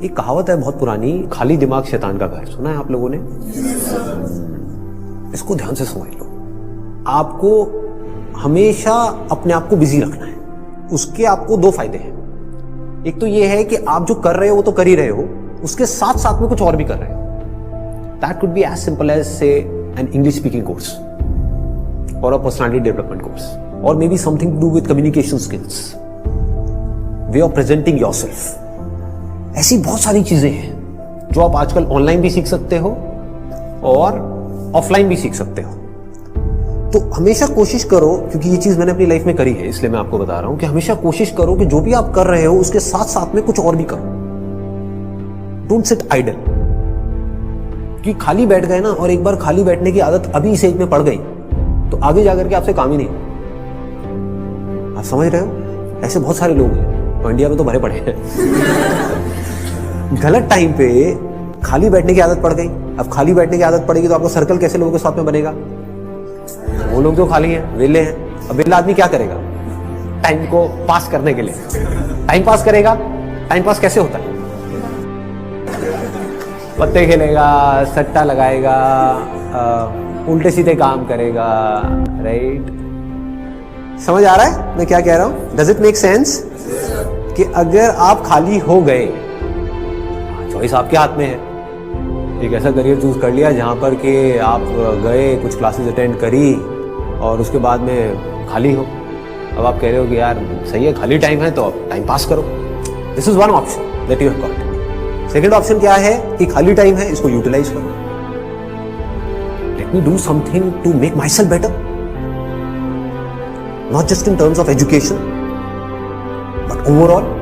एक कहावत है बहुत पुरानी, खाली दिमाग शैतान का घर। सुना है आप लोगों ने? इसको ध्यान से समझ लो। आपको हमेशा अपने आप को बिजी रखना है। उसके आपको दो फायदे हैं। एक तो ये है कि आप जो कर रहे हो वो तो कर ही रहे हो, उसके साथ साथ में कुछ और भी कर रहे हो। That could be as simple as say an English speaking course और अ पर्सनालिटी डेवलपमेंट कोर्स, और maybe something to do with communication skills, way of presenting yourself. ऐसी बहुत सारी चीजें हैं जो आप आजकल ऑनलाइन भी सीख सकते हो और ऑफलाइन भी सीख सकते हो। तो हमेशा कोशिश करो, क्योंकि ये चीज मैंने अपनी लाइफ में करी है इसलिए मैं आपको बता रहा हूं कि हमेशा कोशिश करो कि जो भी आप कर रहे हो उसके साथ साथ में कुछ और भी करो। Don't sit idle. कि खाली बैठ गए ना, और एक बार खाली बैठने की आदत अभी इस एज में पड़ गई तो आगे जाकर के आपसे काम ही नहीं। आप समझ रहे हो? ऐसे बहुत सारे लोग हैं और इंडिया में तो भरे पड़े हैं। गलत टाइम पे खाली बैठने की आदत पड़ गई। अब खाली बैठने की आदत पड़ेगी तो आपको सर्कल कैसे लोगों के साथ में बनेगा? वो लोग जो खाली हैं, वेले हैं। अब वेला आदमी क्या करेगा टाइम को पास करने के लिए? टाइम पास करेगा। टाइम पास कैसे होता है? पत्ते खेलेगा, सट्टा लगाएगा, उल्टे सीधे काम करेगा। राइट? समझ आ रहा है मैं क्या कह रहा हूं? Does it make sense? कि अगर आप खाली हो गए, चॉइस आपके हाथ में है। एक ऐसा करियर चूज कर लिया जहां पर कि आप गए, कुछ क्लासेस अटेंड करी और उसके बाद में खाली हो। अब आप कह रहे हो कि यार सही है, खाली टाइम है तो आप टाइम पास करो। This is one option that you have got. Second option क्या है कि खाली टाइम है, इसको यूटिलाइज करो। Let me do something to make myself better, not just in terms of education but overall.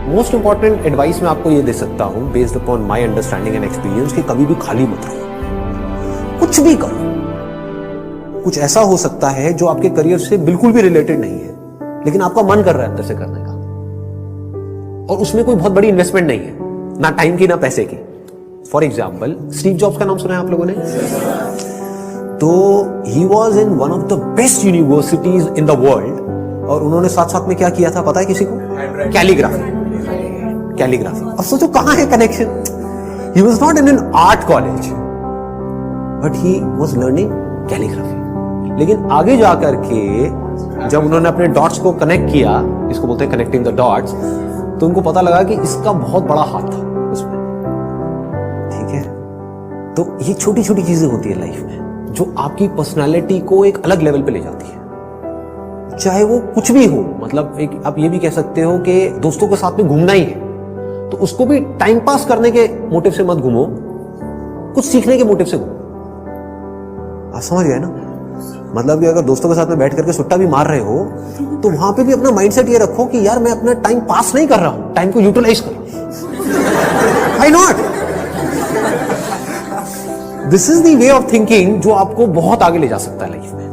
Most important advice मैं आपको ये दे सकता हूं based upon my understanding and experience कि कभी भी खाली मत रहो, कुछ भी करो। कुछ ऐसा हो सकता है जो आपके करियर से बिल्कुल भी रिलेटेड नहीं है, लेकिन आपका मन कर रहा है अंदर से करने का, और उसमें कोई बहुत बड़ी इन्वेस्टमेंट नहीं है, ना टाइम की ना पैसे की। फॉर एग्जाम्पल, स्टीव जॉब्स का नाम सुना है आप लोगों ने? तो he was in one of the best universities in the world, और उन्होंने साथ साथ में क्या किया था पता है किसी को? कैलीग्राफी। कैलीग्राफी। अब सोचो कहां है connection? He was not in an art college but he was learning calligraphy. लेकिन आगे जाकर के जब उन्होंने अपने डॉट्स को कनेक्ट किया, इसको बोलते हैं कनेक्टिंग द डॉट्स, तो उनको पता लगा कि इसका बहुत बड़ा हाथ था उसमें। ठीक है? तो ये छोटी छोटी चीजें होती है लाइफ में जो आपकी पर्सनालिटी को एक अलग लेवल पे ले जाती है। चाहे वो कुछ भी हो, मतलब एक आप ये भी कह सकते हो कि दोस्तों के साथ में घूमना ही है तो उसको भी टाइम पास करने के मोटिव से मत घूमो, कुछ सीखने के मोटिव से घूमो। आप समझ गए ना? मतलब कि अगर दोस्तों के साथ में बैठ करके सुट्टा भी मार रहे हो तो वहां पे भी अपना माइंडसेट ये रखो कि यार मैं अपना टाइम पास नहीं कर रहा हूं, टाइम को यूटिलाइज करो। Why not? This is the way of thinking जो आपको बहुत आगे ले जा सकता है लाइफ में।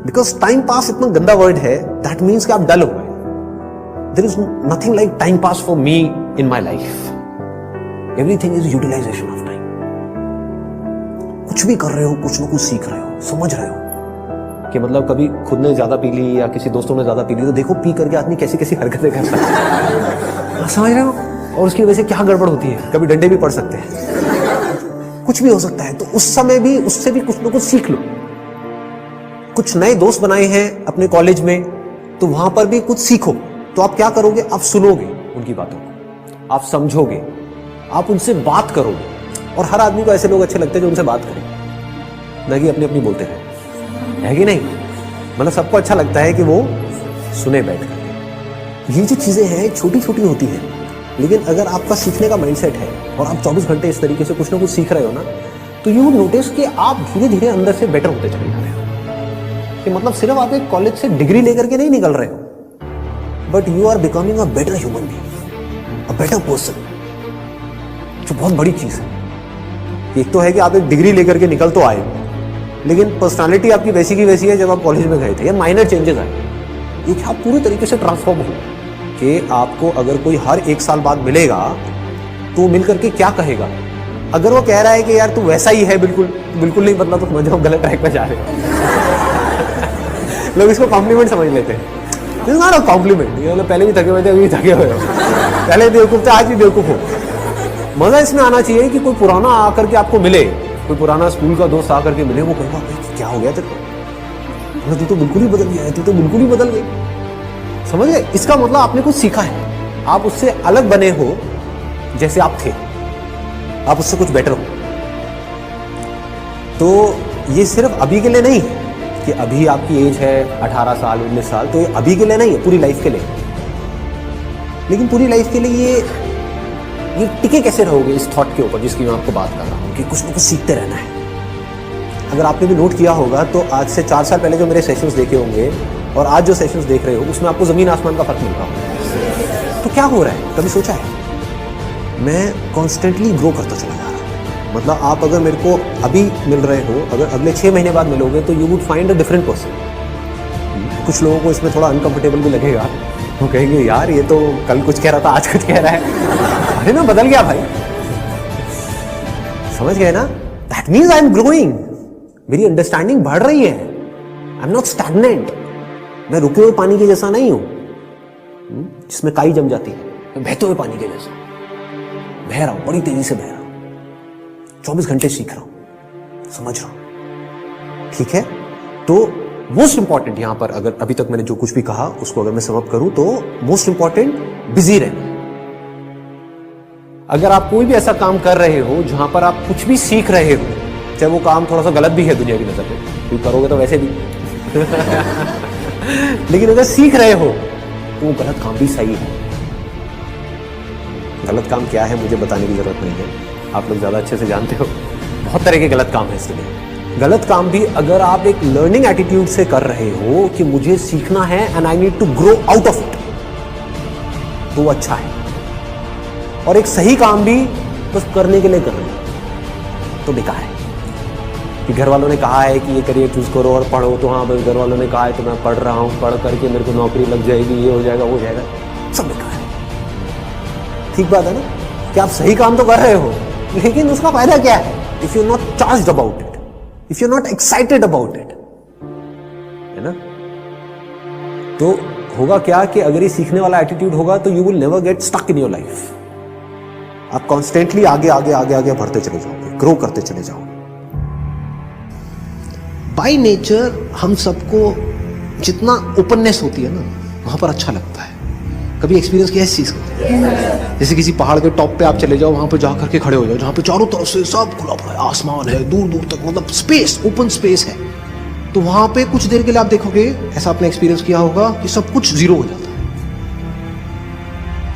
बिकॉज टाइम पास इतना गंदा वर्ड है, दैट मीन्स कि आप डल हो गए। There is nothing like time pass for me in my life. Everything is utilization of time. कुछ भी कर रहे हो, कुछ ना कुछ सीख रहे हो, समझ रहे हो कि मतलब कभी खुद ने ज्यादा पी ली या किसी दोस्तों ने ज्यादा पी ली तो देखो पी करके आदमी कैसी कैसी हरकतें करता है। समझ रहे हो? और उसकी वजह से क्या गड़बड़ होती है, कभी डंडे भी पड़ सकते हैं, कुछ भी हो सकता है। तो उस समय भी उससे भी कुछ ना कुछ सीख लो। कुछ नए दोस्त बनाए हैं अपने कॉलेज में तो वहां पर भी कुछ सीखो। तो आप क्या करोगे? आप सुनोगे उनकी बातों को, आप समझोगे, आप उनसे बात करोगे। और हर आदमी को ऐसे लोग अच्छे लगते हैं जो उनसे बात करें, ना कि अपनी अपनी बोलते रहे, है कि नहीं? मतलब सबको अच्छा लगता है कि वो सुने बैठ करके। ये जो चीजें हैं छोटी छोटी होती हैं, लेकिन अगर आपका सीखने का माइंडसेट है और आप 24 घंटे इस तरीके से कुछ ना कुछ सीख रहे हो ना, तो यू नोटिस कि आप धीरे धीरे अंदर से बेटर होते चले जा रहे हो। कि मतलब सिर्फ आप एक कॉलेज से डिग्री लेकर के नहीं निकल रहे हो, but you are becoming a better human being, a better person, जो बहुत बड़ी चीज है। एक तो है कि आप एक डिग्री लेकर के निकल तो आए, लेकिन पर्सनालिटी आपकी वैसी की वैसी है जब आप कॉलेज में गए थे, या माइनर चेंजेस आए। ये आप पूरी तरीके से ट्रांसफॉर्म हो कि आपको अगर कोई हर 1 साल बाद मिलेगा तो मिल करके क्या कहेगा? अगर वो कह रहा है कि यार तू वैसा ही है, बिल्कुल बिल्कुल नहीं बदला, तो समझ जाओ गलत ट्रैक पे जा रहे हो। लोग इसको कॉम्प्लीमेंट समझ लेते हैं। This is not a compliment. ये मतलब पहले भी थके हुए थे, अभी भी थके हुए हो, पहले बेवकूफ थे, आज भी बेवकूफ हो। मजा इसमें आना चाहिए कि कोई पुराना आकर के आपको मिले, कोई पुराना स्कूल का दोस्त आकर के मिले, वो कहेगा क्या हो गया तेरे को, तू तो बिल्कुल ही बदल गया है, तू तो बिल्कुल ही बदल गई। समझ गए? इसका मतलब आपने कुछ सीखा है, आप उससे अलग बने हो जैसे आप थे, आप उससे कुछ बेटर हो। तो ये सिर्फ अभी के लिए नहीं है कि अभी आपकी एज है 18 साल 19 साल, तो ये अभी के लिए नहीं है, पूरी लाइफ के लिए। लेकिन पूरी लाइफ के लिए ये टिके कैसे रहोगे इस थॉट के ऊपर जिसकी मैं आपको बात कर रहा हूं कि कुछ ना कुछ सीखते रहना है। अगर आपने भी नोट किया होगा तो आज से 4 साल पहले जो मेरे सेशंस देखे होंगे और आज जो सेशंस देख रहे हो उसमें आपको जमीन आसमान का फर्क मिल रहा होगा। तो क्या हो रहा है, कभी सोचा है? मैं कॉन्स्टेंटली ग्रो करता चला जा रहा हूं। मतलब आप अगर मेरे को अभी मिल रहे हो, अगर अगले 6 महीने बाद मिलोगे तो you would find a different person. कुछ लोगों को इसमें थोड़ा अनकंफर्टेबल भी लगेगा, वो कहेंगे यार ये तो कल कुछ कह रहा था आज कुछ कह रहा है, अरे मैं बदल गया भाई। समझ गए ना? That means I am growing, मेरी अंडरस्टैंडिंग बढ़ रही है। आई एम नॉट स्टैग्नेंट, मैं रुके हुए पानी के जैसा नहीं हूं जिसमें काई जम जाती है, मैं बहते हुए पानी के जैसा बह रहा हूं, बड़ी तेजी से बह रहा हूं, 24 घंटे सीख रहा हूं, समझ रहा हूं। ठीक है? तो मोस्ट इंपॉर्टेंट यहां पर, अगर अभी तक मैंने जो कुछ भी कहा उसको अगर मैं समअप करूं तो मोस्ट इंपॉर्टेंट बिजी रहना। अगर आप कोई भी ऐसा काम कर रहे हो जहां पर आप कुछ भी सीख रहे हो, चाहे वो काम थोड़ा सा गलत भी है दुनिया की नजर में, क्योंकि करोगे तो वैसे भी लेकिन अगर सीख रहे हो तो वो गलत काम भी सही है। गलत काम क्या है मुझे बताने की जरूरत नहीं है, आप लोग ज्यादा अच्छे से जानते हो। बहुत तरह के गलत काम है इस दुनिया में। गलत काम भी अगर आप एक लर्निंग एटीट्यूड से कर रहे हो कि मुझे सीखना है and I need to grow out of it, तो वो अच्छा है। और एक सही काम भी बस करने के लिए कर रहे हो तो बेकार है। कि घर वालों ने कहा है कि ये करियर चूज करो और पढ़ो, तो हाँ बस घर वालों ने कहा है तो मैं पढ़ रहा हूं, पढ़ करके मेरे को नौकरी लग जाएगी, ये हो जाएगा वो हो जाएगा, सब बेकार है। ठीक बात है ना कि आप सही काम तो कर रहे हो, लेकिन उसका फायदा क्या है if you not charged about it, if you not excited about it, है ना? तो होगा क्या कि अगर ये सीखने वाला एटीट्यूड होगा तो you will never get stuck in your life. आप कॉन्स्टेंटली आगे आगे आगे आगे बढ़ते चले जाओगे, ग्रो करते चले जाओगे। बाय नेचर हम सबको जितना ओपननेस होती है ना वहां पर अच्छा लगता है। कभी एक्सपीरियंस किया है इस चीज का? जैसे किसी पहाड़ के टॉप पे आप चले जाओ, वहां पे जाकर के खड़े हो जाओ, जहां पे चारों तरफ से सब खुला पड़ा है, आसमान है दूर दूर तक, मतलब स्पेस, ओपन स्पेस है। तो वहां पे कुछ देर के लिए आप देखोगे, ऐसा आपने एक्सपीरियंस किया होगा कि सब कुछ जीरो हो जाता है।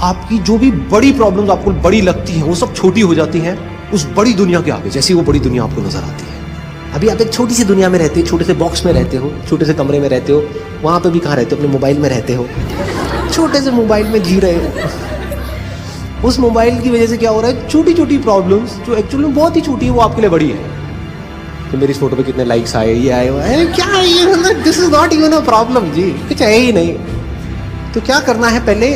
आपकी जो भी बड़ी प्रॉब्लम्स आपको बड़ी लगती हैं वो सब छोटी हो जाती हैं उस बड़ी दुनिया के आगे, जैसी वो बड़ी दुनिया आपको नजर आती है। अभी आप एक छोटी सी दुनिया में रहते हो, छोटे से बॉक्स में रहते हो, छोटे से कमरे में रहते हो, वहां पे भी कहाँ रहते हो? अपने मोबाइल में रहते हो, छोटे से मोबाइल में जी रहे हो। उस मोबाइल की वजह से क्या हो रहा है, छोटी छोटी प्रॉब्लम्स जो एक्चुअली बहुत ही छोटी है वो आपके लिए बड़ी है। तो मेरी इस फोटो पे कितने लाइक्स आए, ये आए, क्या है ये, this is not even a problem जी, कुछ है ही नहीं। तो क्या करना है, पहले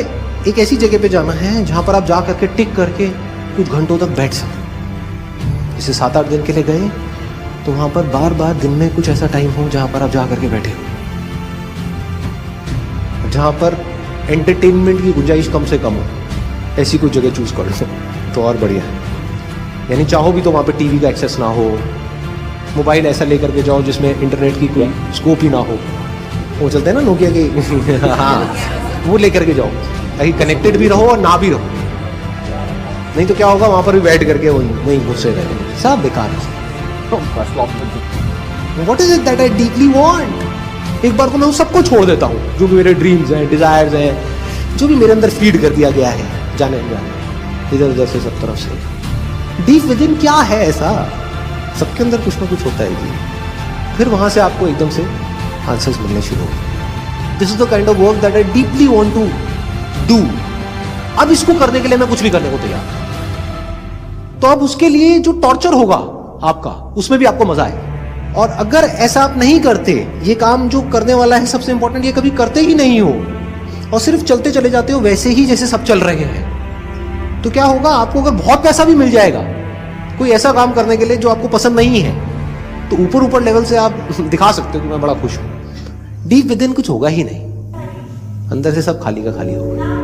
एक ऐसी जगह पे जाना है जहां पर आप जा करके टिक करके कुछ घंटों तक बैठ सकें। जैसे 7-8 दिन के लिए गए तो वहां पर बार बार दिन में कुछ ऐसा टाइम हो जहां पर आप जा करके बैठे हो, जहां पर एंटरटेनमेंट की गुंजाइश कम से कम हो, ऐसी कोई जगह चूज कर लो तो और बढ़िया है। यानी चाहो भी तो वहां पे टीवी का एक्सेस ना हो, मोबाइल ऐसा लेकर के जाओ जिसमें इंटरनेट की कोई स्कोप ही ना हो, वो चलते हैं ना नोकिया के हाँ, वो लेकर के जाओ ताकि कनेक्टेड भी रहो और ना भी रहो। नहीं तो क्या होगा, वहां पर भी बैठ करके वहीं घुसे रहेंगे, सब बेकार है। What is it that I deeply want? एक बार को मैं उन सबको छोड़ देता हूँ जो भी मेरे ड्रीम्स हैं, डिजायर्स हैं, जो भी मेरे अंदर फीड कर दिया गया है जाने इधर उधर से सब तरफ से। डीप विद इन क्या है ऐसा, सबके अंदर कुछ ना कुछ होता है जी। फिर वहां से आपको एकदम से आंसर्स मिलने शुरू हो। This is the kind of work that I deeply want to do. अब इसको करने के लिए मैं कुछ भी करने को तैयार। तो अब उसके लिए जो टॉर्चर होगा आपका, उसमें भी आपको मजा आए। और अगर ऐसा आप नहीं करते, ये काम जो करने वाला है सबसे इंपॉर्टेंट, ये कभी करते ही नहीं हो और सिर्फ चलते चले जाते हो वैसे ही जैसे सब चल रहे हैं, तो क्या होगा, आपको अगर बहुत पैसा भी मिल जाएगा कोई ऐसा काम करने के लिए जो आपको पसंद नहीं है, तो ऊपर ऊपर लेवल से आप दिखा सकते हो कि मैं बड़ा खुश हूं, डीप विद इन कुछ होगा ही नहीं। अंदर से सब खाली का खाली हो गया।